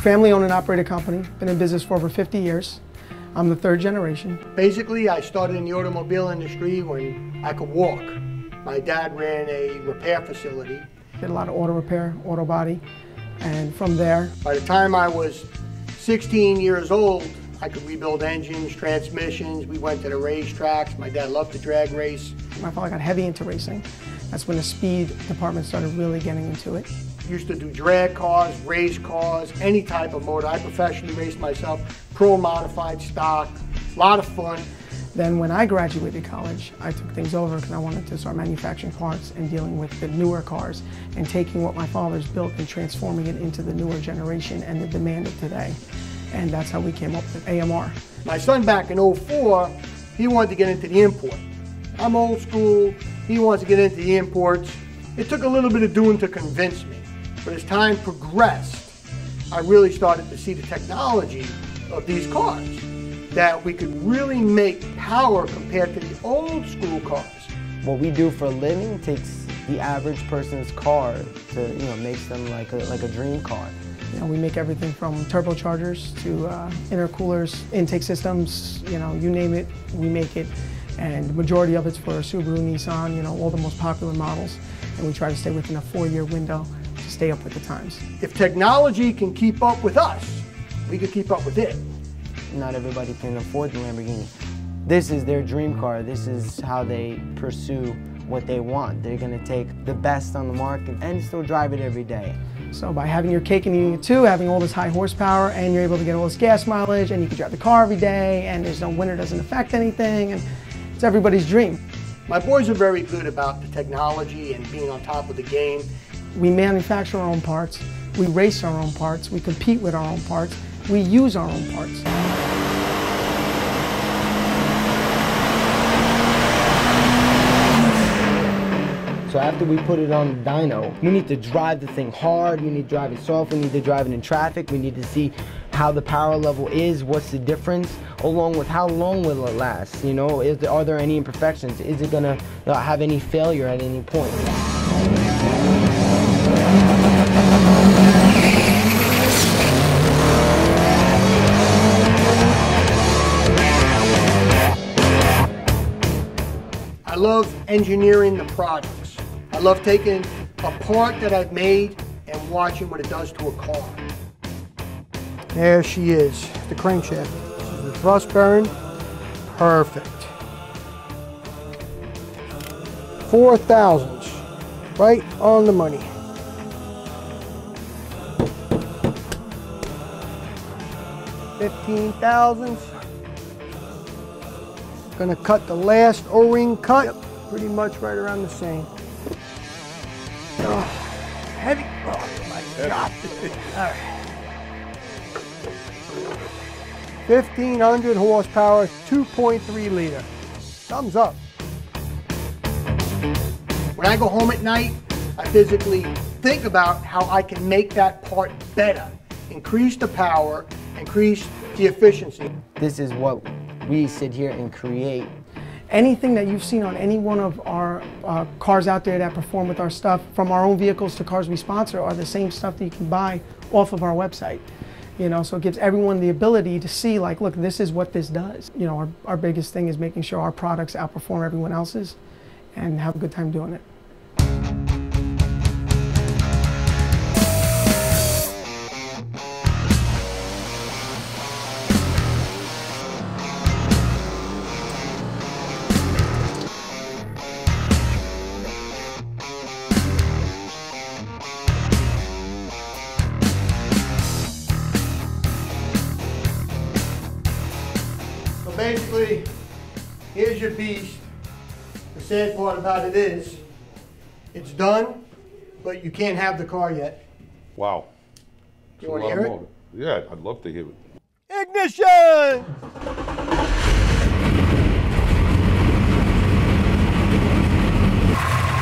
Family-owned and operated company, been in business for over 50 years. I'm the third generation. Basically, I started in the automobile industry when I could walk. My dad ran a repair facility. Did a lot of auto repair, auto body, and from there. By the time I was 16 years old, I could rebuild engines, transmissions. We went to the racetracks. My dad loved to drag race. My father got heavy into racing. That's when the speed department started really getting into it. Used to do drag cars, race cars, any type of motor. I professionally raced myself, pro modified stock, a lot of fun. Then when I graduated college, I took things over because I wanted to start manufacturing parts and dealing with the newer cars and taking what my father's built and transforming it into the newer generation and the demand of today. And that's how we came up with AMR. My son back in '04, he wanted to get into the import. I'm old school, he wants to get into the imports. It took a little bit of doing to convince me. But as time progressed, I really started to see the technology of these cars, that we could really make power compared to the old school cars. What we do for a living takes the average person's car to, makes them like a dream car. We make everything from turbochargers to intercoolers, intake systems, you name it, we make it. And the majority of it's for Subaru, Nissan, all the most popular models. And we try to stay within a 4-year window to stay up with the times. If technology can keep up with us, we can keep up with it. Not everybody can afford the Lamborghini. This is their dream car. This is how they pursue what they want. They're going to take the best on the market and still drive it every day. So by having your cake and eating it too, having all this high horsepower, and you're able to get all this gas mileage, and you can drive the car every day, and there's no winter doesn't affect anything, and it's everybody's dream. My boys are very good about the technology and being on top of the game. We manufacture our own parts, we race our own parts, we compete with our own parts, we use our own parts. So after we put it on the dyno, we need to drive the thing hard, we need to drive it soft, we need to drive it in traffic, we need to see how the power level is, what's the difference, along with how long will it last, are there any imperfections, is it gonna have any failure at any point. I love engineering the products. I love taking a part that I've made and watching what it does to a car. There she is, the crankshaft. This is the thrust bearing. Perfect. 4 thousandths, right on the money. $15 thousandths. Gonna cut the last O-ring cut, pretty much right around the same. Oh, heavy, oh my God. All right. 1,500 horsepower, 2.3 liter. Thumbs up. When I go home at night, I physically think about how I can make that part better, increase the power, increase the efficiency. This is what we sit here and create. Anything that you've seen on any one of our cars out there that perform with our stuff, from our own vehicles to cars we sponsor, are the same stuff that you can buy off of our website. So it gives everyone the ability to see, like, look, this is what this does. Our biggest thing is making sure our products outperform everyone else's and have a good time doing it. Basically, here's your beast. The sad part about it is, it's done, but you can't have the car yet. Wow. You want to hear it? Yeah, I'd love to hear it. Ignition!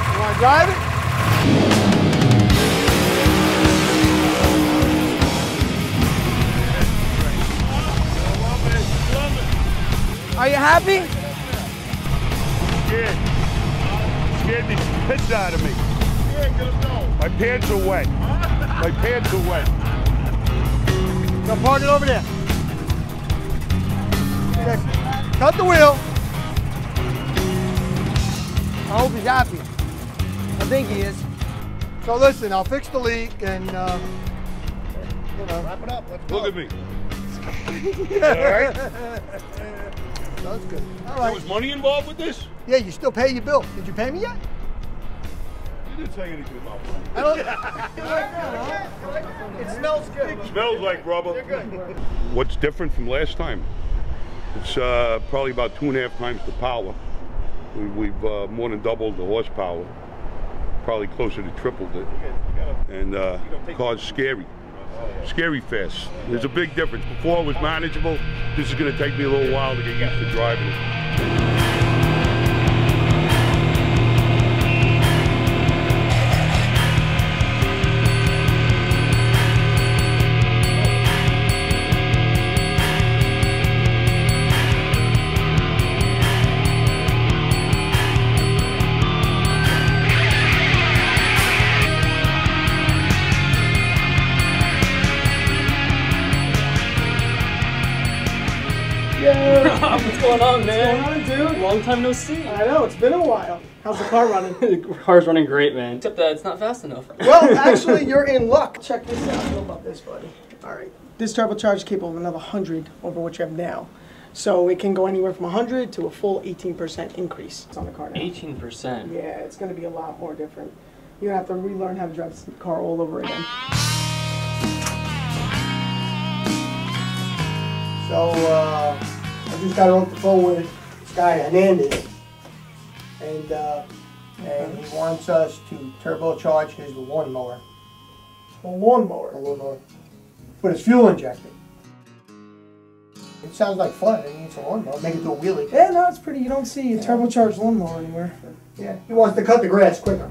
You want to drive it? Are you happy? Scared the piss out of me. My pants are wet. My pants are wet. Now park it over there. Okay. Cut the wheel. I hope he's happy. I think he is. So listen, I'll fix the leak and wrap it up. Let's go. Look at me. All right. That's good. All There right. was money involved with this? Yeah, you still pay your bill. Did you pay me yet? You didn't say anything about money. I don't. It smells good. Smells like rubber. What's different from last time? It's probably about 2.5 times the power. We've more than doubled the horsepower. Probably closer to tripled it. And the car's scary. Scary fast. There's a big difference. Before it was manageable. This is going to take me a little while to get used to driving it. What's going on, man? What's going on, dude? Long time no see. I know, it's been a while. How's the car running? The car's running great, man. Except that it's not fast enough. Well, actually, you're in luck. Check this out. How about this, buddy? All right. This turbocharger is capable of another 100 over what you have now. So it can go anywhere from 100 to a full 18% increase on the car now. 18%. Yeah, it's going to be a lot more different. You're going to have to relearn how to drive this car all over again. So I just got off the phone with this guy Hernandez, and he wants us to turbocharge his lawnmower. A lawnmower. A lawnmower, but it's fuel injected. It sounds like fun. I mean, it's a lawnmower. Make it do a wheelie. Yeah, no, it's pretty. You don't see a turbocharged lawnmower anywhere. Yeah, he wants to cut the grass quicker.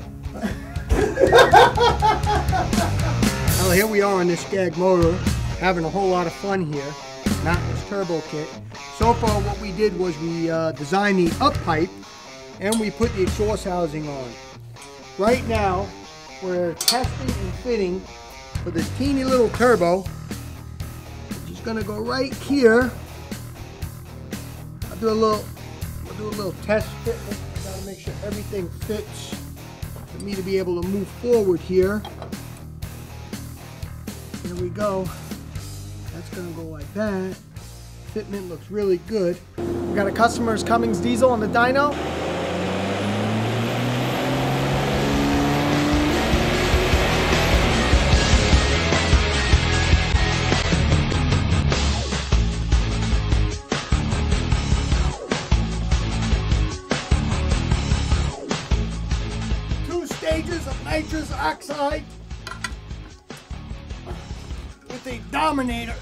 Well, here we are on this Skag motor, having a whole lot of fun here. Not this turbo kit. So far what we did was we designed the up pipe and we put the exhaust housing on. Right now we're testing and fitting for this teeny little turbo, which is going to go right here. I'll do a little test fit. Gotta make sure everything fits for me to be able to move forward here. There we go. That's gonna go like that. Fitment looks really good. We got a customer's Cummins diesel on the dyno. Two stages of nitrous oxide with a Dominator.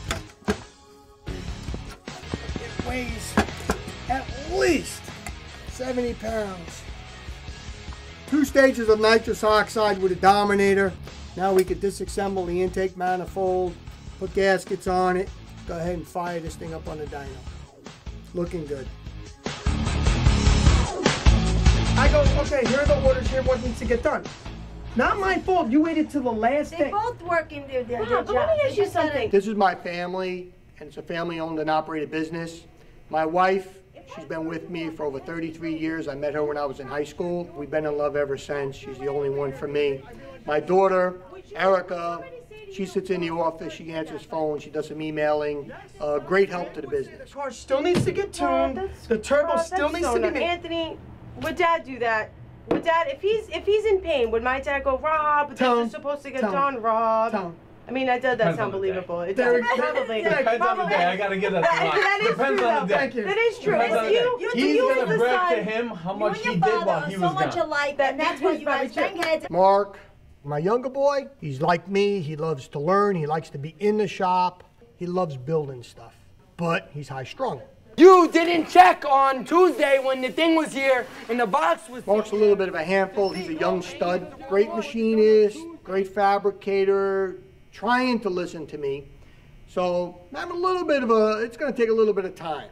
It weighs at least 70 pounds. Two stages of nitrous oxide with a Dominator. Now we could disassemble the intake manifold, put gaskets on it, go ahead and fire this thing up on the dyno. Looking good. I go, okay, here are the orders, here what needs to get done. Not my fault, you waited till the last They day. both work in their But jobs. let me ask They you just gotta- something. This is my family, and it's a family-owned and operated business. My wife, she's been with me for over 33 years. I met her when I was in high school. We've been in love ever since. She's the only one for me. My daughter, Erica, she sits in the office. She answers phones. She does some emailing. Great help to the business. The car still needs to get tuned. The turbo still needs to be made. Anthony, would Dad do that? Would Dad, if he's in pain, would my dad go, Rob, this Tell him. is supposed to get Tell him. done, Rob? Tell him. I mean, that does Depends on sound the day. believable. It There does. we go. Probably. Depends on the day. I gotta give that to Rob. That is Depends true, on the though. day. Thank you. That is true. Depends on the If day. you He's gonna the brag son, to him how You much and he your did father while are he so was much gone. alike, and that's why you guys bang heads. Mark, my younger boy, he's like me. He loves to learn. He likes to be in the shop. He loves building stuff. But he's high-strung. You didn't check on Tuesday when the thing was here and the box was. Mark's a little bit of a handful. He's a young stud. Great machinist, great fabricator, trying to listen to me. So I'm a little bit of it's going to take a little bit of time.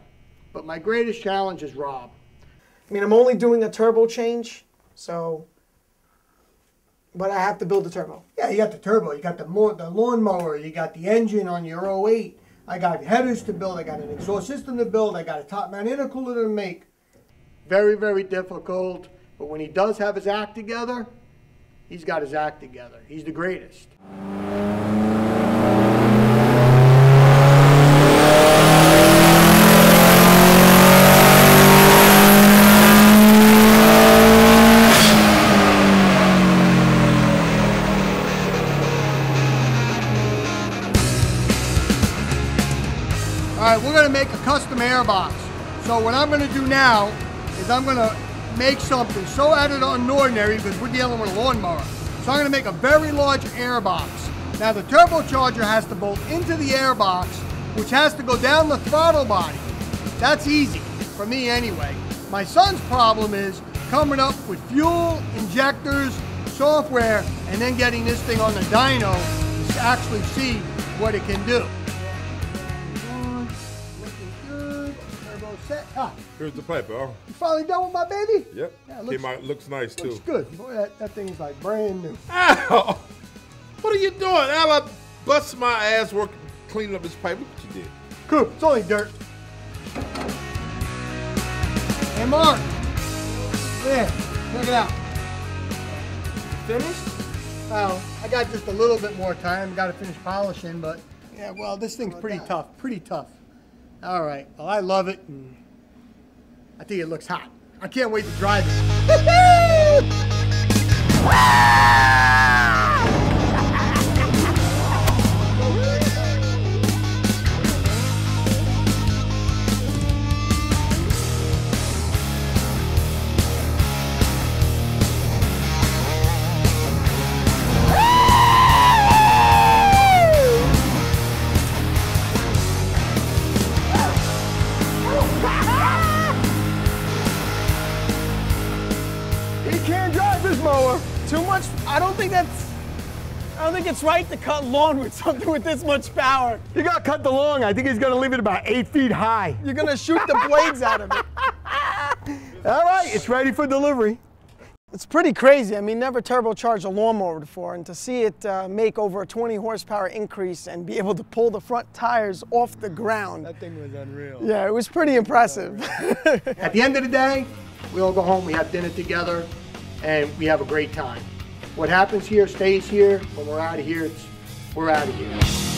But my greatest challenge is Rob. I mean, I'm only doing a turbo change, so But I have to build the turbo. Yeah, you got the turbo, you got the lawnmower, you got the engine on your 08. I got headers to build, I got an exhaust system to build, I got a top mount intercooler to make. Very, very difficult, but when he does have his act together, he's got his act together. He's the greatest. All right, we're gonna make a custom air box. So what I'm gonna do now is I'm gonna make something so out of the ordinary because we're dealing with a lawnmower. So I'm gonna make a very large air box. Now the turbocharger has to bolt into the air box, which has to go down the throttle body. That's easy, for me anyway. My son's problem is coming up with fuel, injectors, software, and then getting this thing on the dyno to actually see what it can do. Set. Ah, Here's the pipe, Al. you finally done with my baby? Yep. Yeah, Came out, looks nice too. Looks good. Boy, that thing's like brand new. Al! What are you doing? Al, I bust my ass working, cleaning up this pipe. Look what you did. Cool, it's only dirt. Hey, Mark. There, check it out. Finished? Well, I got just a little bit more time. Got to finish polishing, but yeah, well, this thing's pretty tough, pretty tough. All right, well, I love it. And I think it looks hot. I can't wait to drive it. Too much. I don't think it's right to cut lawn with something with this much power. You got to cut the lawn. I think he's going to leave it about 8 feet high. You're gonna shoot the blades out of it. All right, it's ready for delivery. It's pretty crazy. I mean, never turbocharged a lawnmower before, and to see it make over a 20 horsepower increase and be able to pull the front tires off the ground. That thing was unreal. Yeah, it was pretty impressive. At the end of the day, we all go home, we have dinner together, and we have a great time. What happens here stays here. When we're out of here, we're out of here.